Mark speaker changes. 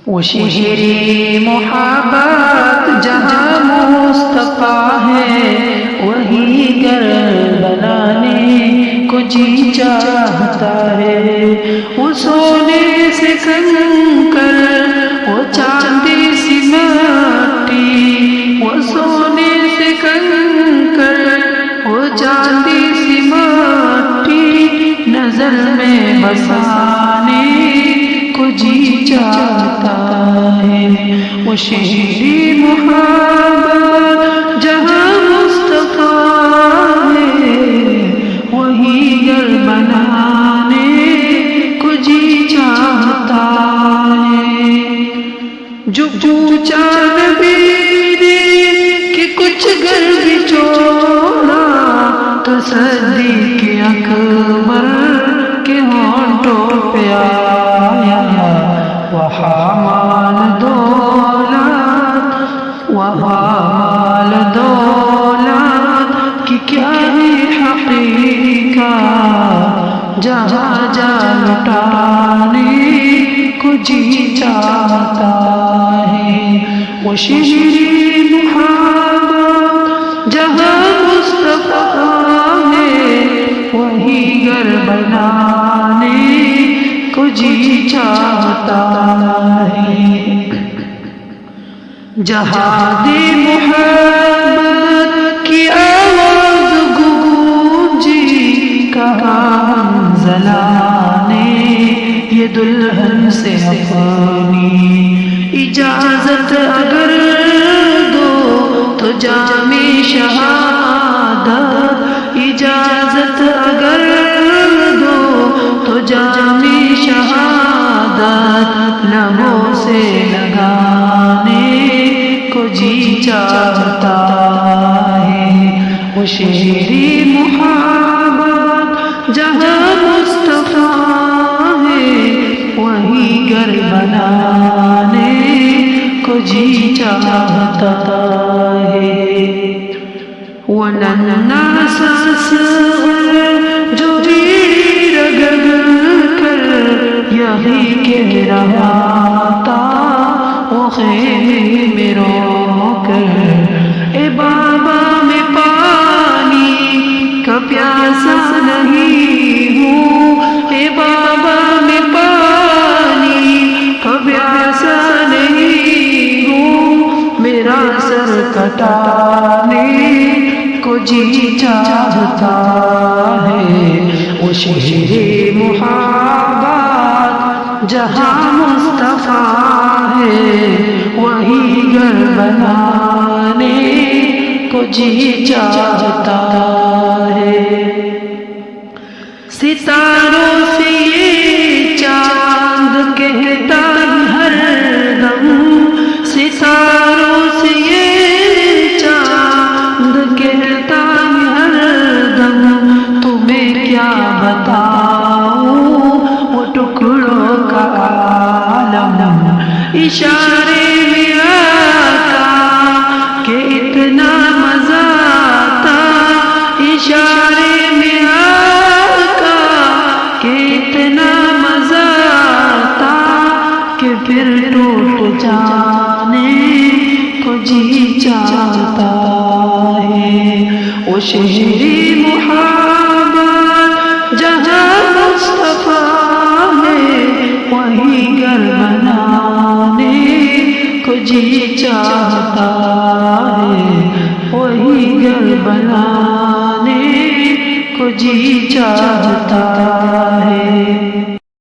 Speaker 1: وہ شہر محبت جہاں مصطفیٰ ہے، وہی گھر بنانے کو جی چاہتا ہے۔ وہ سونے سے کنکر، وہ چاندی سی مٹی، وہ سونے سے کنکر، وہ چاندی سی مٹی، نظر میں بسانے کو جی چاہتا ہے۔ وہ شہر محبت جہاں مصطفیٰ ہے، وہی گھر بنانے کو جی چاہتا ہے۔ جو پوچھا نبی نے کہ کچھ گھر بھی چھوڑا، تو صدیق اکبر کے ہونٹوں پہ آیا، وہاں مال دولت کی کیا ہے حقیقت، جہاں جا لٹانے کو جی چاہتا ہے۔ وہ شہر محبت جہاں مصطفیٰ ہے، وہی گھر بنانے کو جی چاہتا ہے۔ جہاں دے محبت کی آواز گونجی، کہاں حنظلہ نے یہ دلہن سے اپنی اجازت اگر دو تو جام شہادت، اجازت اگر دو تو جام شہادت لبوں سے لگانے کو جی چاہتا ہے۔ وہ شہر محبت جہاں مصطفیٰ ہے، وہی گھر بنانے کو جی چاہتا ہے۔ وہ ننھا سا سر جو بیڑی رگڑ کر یہی کہہ رہا تھا، وہ خیمے میں رو کر، اے بابا میں پانی کا پیاسا نہیں ہوں، اے بابا میں پانی کا پیاسا نہیں ہوں، میرا سر کٹانے کو جی چاہتا ہے۔ وہ شہر محبت جہاں مصطفیٰ ہے، وہی گھر بنانے کو جی چاہتا ہے۔ ستاروں سے یہ چاند کہتا ہر دم، ستاروں سے یہ چاند کہتا ہر دم، تمہیں کیا بتاؤں وہ ٹکڑوں کا عالم، اشارے میں آتا کہ اتنا مزہ آتا، اشارے میں آتا کہ اتنا مزہ آتا، کہ پھر ٹوٹ جانے کو جی چاہتا ہے۔ وہ شہر محبت جہاں مصطفیٰ ہے، وہی گھر بنانے کو جی چاہتا ہے، وہی گھر بنانے کو جی چاہتا ہے۔